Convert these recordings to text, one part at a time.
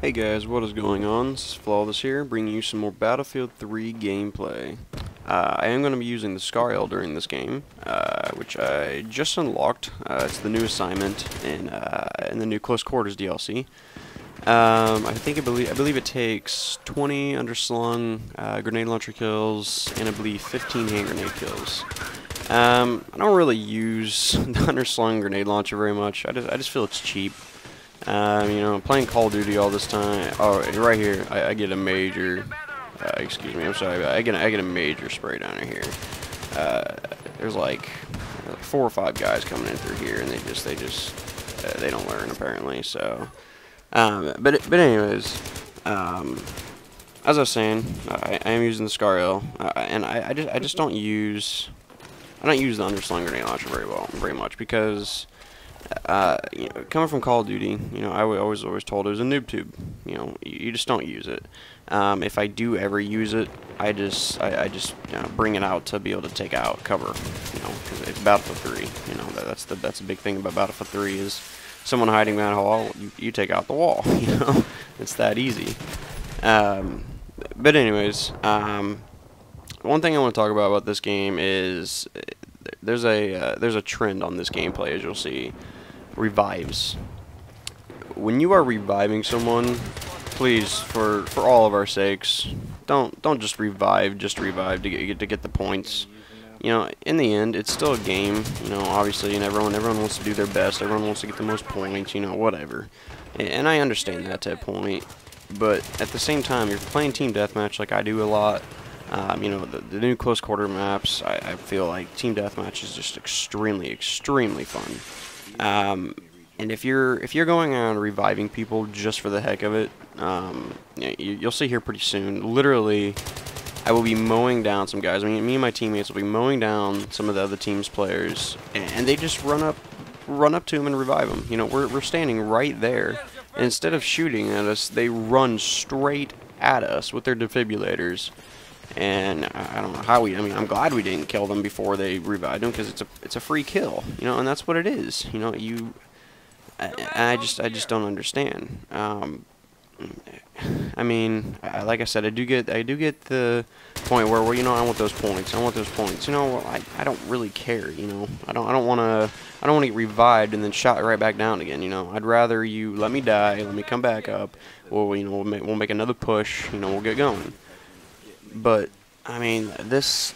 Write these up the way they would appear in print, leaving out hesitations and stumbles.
Hey guys, what is going on? This is Flawless here, bringing you some more Battlefield 3 gameplay. I am going to be using the ScarL during this game, which I just unlocked. It's the new assignment in the new Close Quarters DLC. I believe it takes 20 underslung grenade launcher kills and I believe 15 hand grenade kills. I don't really use the underslung grenade launcher very much. I just feel it's cheap. You know, playing Call of Duty all this time. Oh, right here, I get a major. Excuse me, I'm sorry. I get a major spray down in here. There's like 4 or 5 guys coming in through here, and they don't learn apparently. So, but anyways, as I was saying, I am using the ScarL, and I just don't use the underslung grenade launcher very much because. You know, coming from Call of Duty, you know, I was always told it was a noob tube. You know, you just don't use it. If I do ever use it, I just bring it out to be able to take out cover. You know, because it's Battlefield 3. You know, that's the big thing about Battlefield 3 is someone hiding behind a wall, you take out the wall. You know, it's that easy. But anyways, one thing I want to talk about this game is there's a trend on this gameplay, as you'll see. Revives. When you are reviving someone, please, for all of our sakes, don't just revive to get the points. You know, in the end, it's still a game. You know, obviously, and everyone wants to do their best. Everyone wants to get the most points. You know, whatever. And I understand that to a point, but at the same time, you're playing team deathmatch like I do a lot. You know, the new close quarter maps, I feel like team deathmatch is just extremely fun. And if you're going on reviving people just for the heck of it, you'll see here pretty soon. Literally, I will be mowing down some guys. I mean, me and my teammates will be mowing down some of the other team's players, and they just run up to them and revive them. You know, we're standing right there, and instead of shooting at us, they run straight at us with their defibrillators. And I don't know how I mean, I'm glad we didn't kill them before they revived them because it's a free kill, you know, and that's what it is. You know, I just don't understand. I mean, like I said, I do get the point where you know, I want those points. You know, well, I don't really care. You know, I don't want to get revived and then shot right back down again. You know, I'd rather you let me die, let me come back up. Well, you know, we'll make another push. You know, we'll get going. But I mean, this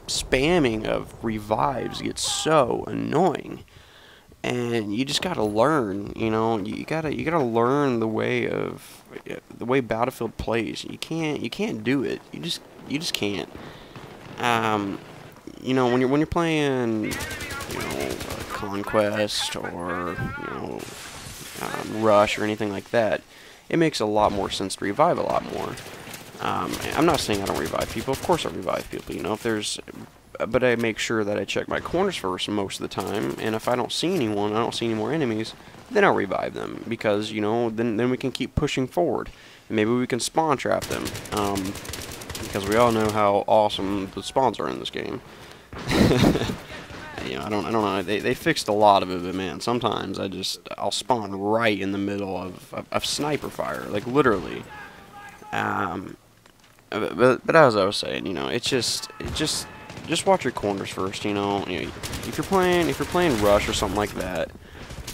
spamming of revives gets so annoying, and you just gotta learn. You know, you gotta learn the way Battlefield plays. You can't do it. You just can't. You know, when you're playing, you know, Conquest or you know, Rush or anything like that. It makes a lot more sense to revive a lot more. I'm not saying I don't revive people. Of course I revive people, you know, but I make sure that I check my corners first most of the time, and if I don't see anyone, I don't see any more enemies, then I'll revive them, because, you know, then we can keep pushing forward. And maybe we can spawn trap them, because we all know how awesome the spawns are in this game. You know, I don't know. They fixed a lot of it, but man, sometimes I'll spawn right in the middle of sniper fire, like literally. But as I was saying, you know, it's just watch your corners first. You know, if you're playing Rush or something like that,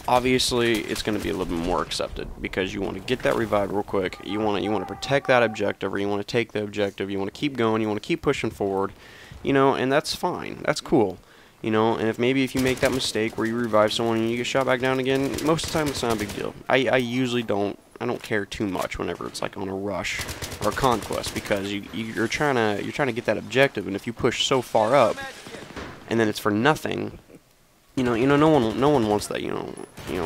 obviously it's going to be a little bit more accepted because you want to get that revive real quick. You want to protect that objective, or you want to take the objective. You want to keep going. You want to keep pushing forward. You know, and that's fine. That's cool. You know, and if you make that mistake where you revive someone and you get shot back down again, most of the time it's not a big deal. I usually don't care too much whenever it's like on a Rush or a Conquest, because you're trying to get that objective, and if you push so far up and then it's for nothing, you know no one wants that. You know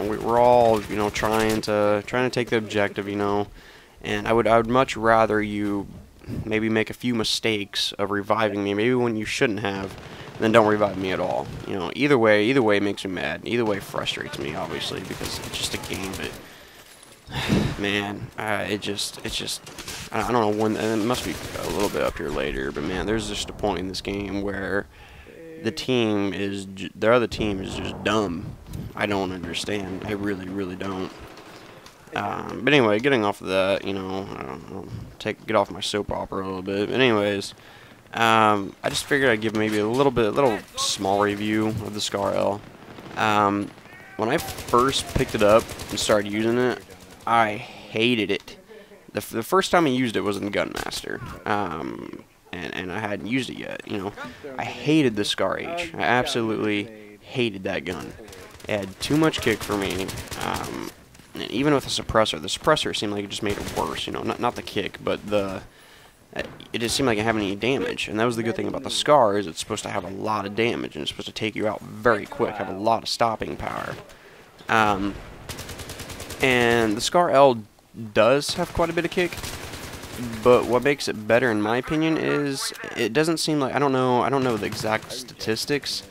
we're all, you know, trying to take the objective, you know, and I would much rather you maybe make a few mistakes of reviving me, maybe when you shouldn't have, then don't revive me at all. You know, either way makes me mad. Either way frustrates me, obviously, because it's just a game. But man, I don't know when. And it must be a little bit up here later. But man, there's just a point in this game where their other team is just dumb. I don't understand. I really don't. But anyway, getting off of that, you know, I'll get off my soap opera a little bit. But anyways, I just figured I'd give maybe a little small review of the ScarL. When I first picked it up and started using it, I hated it. The first time I used it was in Gunmaster, and I hadn't used it yet. You know, I hated the ScarH. I absolutely hated that gun. It had too much kick for me. And even with the suppressor seemed like it just made it worse. You know, not the kick, but it just seemed like it didn't have any damage. And that was the good thing about the ScarL, is it's supposed to have a lot of damage, and it's supposed to take you out very quick, have a lot of stopping power. And the ScarL does have quite a bit of kick, but what makes it better, in my opinion, is it doesn't seem like, I don't know the exact statistics,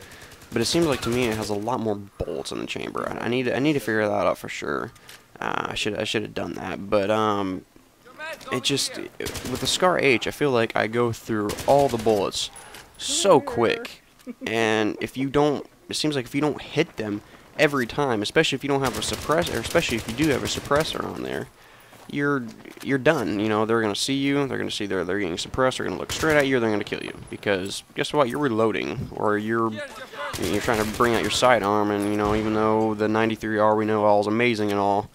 but it seems like to me it has a lot more bolts in the chamber. I need to figure that out for sure. I should have done that, but it just, with the ScarH, I feel like I go through all the bullets so quick, and if you don't, it seems like if you don't hit them every time, especially if you don't have a suppressor, especially if you do have a suppressor on there, you're done. You know, they're gonna see you, they're gonna see they're getting suppressed, they're gonna look straight at you, they're gonna kill you, because guess what, you're reloading, or you're trying to bring out your sidearm, and you know, even though the 93R we know all is amazing and all,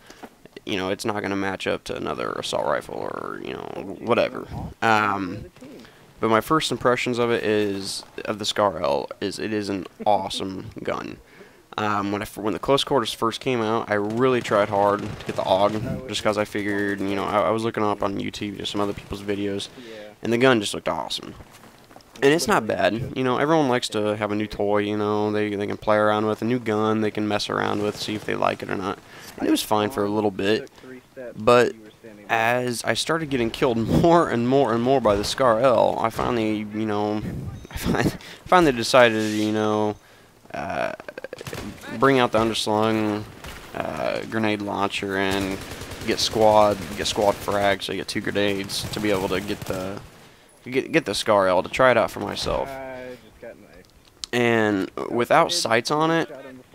you know, it's not going to match up to another assault rifle or, you know, whatever. But my first impressions of it of the ScarL is it is an awesome gun. When the close quarters first came out, I really tried hard to get the AUG, just because I figured, you know, I was looking up on YouTube just some other people's videos, and the gun just looked awesome. And it's not bad. You know, everyone likes to have a new toy, you know, they can play around with, a new gun they can mess around with, see if they like it or not. And it was fine for a little bit, but as I started getting killed more and more and more by the ScarL, I finally, you know, finally decided, you know, bring out the underslung grenade launcher and get squad frag, so you get 2 grenades to be able to get the ScarL, to try it out for myself. And without sights on it,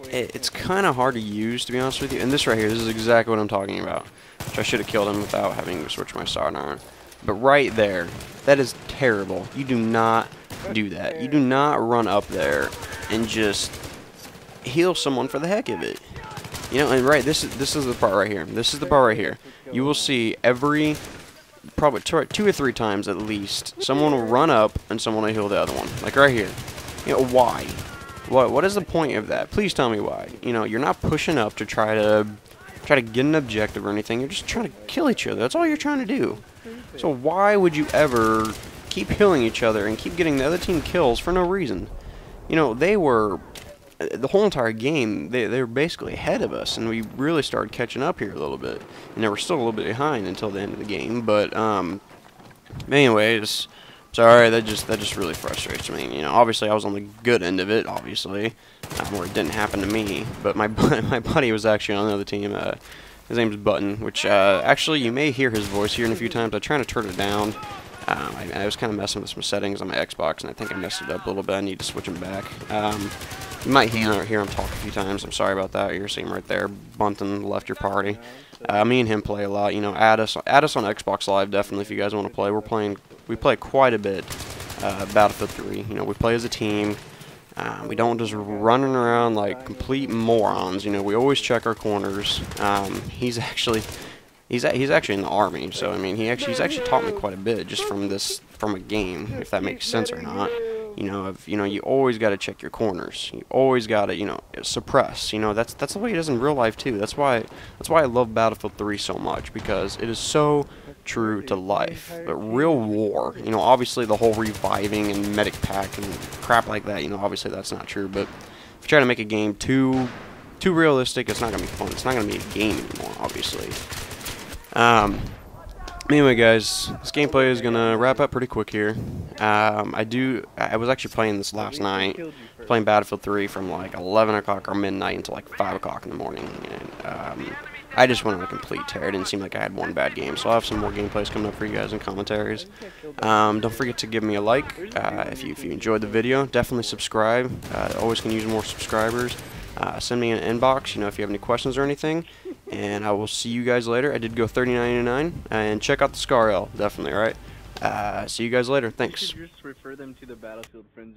it's kind of hard to use, to be honest with you. And this right here, this is exactly what I'm talking about. Which I should have killed him without having to switch my sidearm. But right there, that is terrible. You do not do that. You do not run up there and just heal someone for the heck of it. You know, and right, this is the part right here. This is the part right here. You will see probably 2 or 3 times at least, someone will run up and someone will heal the other one. Like right here. You know, why? What is the point of that? Please tell me why. You know, you're not pushing up to try to get an objective or anything. You're just trying to kill each other. That's all you're trying to do. So why would you ever keep healing each other and keep getting the other team kills for no reason? You know, they were, the whole entire game, they were basically ahead of us, and we really started catching up here a little bit. And they were still a little bit behind until the end of the game, but anyways, sorry, that just really frustrates me. You know, obviously I was on the good end of it, obviously, where it didn't happen to me. But my buddy was actually on the other team. His name's Button, which actually you may hear his voice here in a few times. I'm trying to turn it down. I was kind of messing with some settings on my Xbox, and I think I messed it up a little bit. I need to switch them back. You might hear him talk a few times. I'm sorry about that. You're seeing him right there. Bunton left your party. Me and him play a lot. You know, add us on Xbox Live definitely if you guys want to play. We play quite a bit. Battlefield 3. You know, we play as a team. We don't just running around like complete morons. You know, we always check our corners. He's actually in the Army, so I mean, he's actually taught me quite a bit just from a game, if that makes sense or not. You know, you always got to check your corners. You always got to, you know, suppress. You know, that's the way it is in real life too. That's why I love Battlefield 3 so much, because it is so true to life. But real war, you know, obviously the whole reviving and medic pack and crap like that, you know, obviously that's not true. But if you try to make a game too realistic, it's not gonna be fun. It's not gonna be a game anymore, obviously. Anyway, guys, this gameplay is gonna wrap up pretty quick here. I was actually playing this last night, playing Battlefield 3 from like 11 o'clock or midnight until like 5 o'clock in the morning, and I just went on a complete tear. It didn't seem like I had one bad game, so I'll have some more gameplays coming up for you guys and commentaries. Don't forget to give me a like if you enjoyed the video. Definitely subscribe. Always can use more subscribers. Send me an inbox, you know, if you have any questions or anything. And I will see you guys later. I did go 39.99, and check out the ScarL, definitely, alright? See you guys later. Thanks. You should just refer them to the Battlefield Friends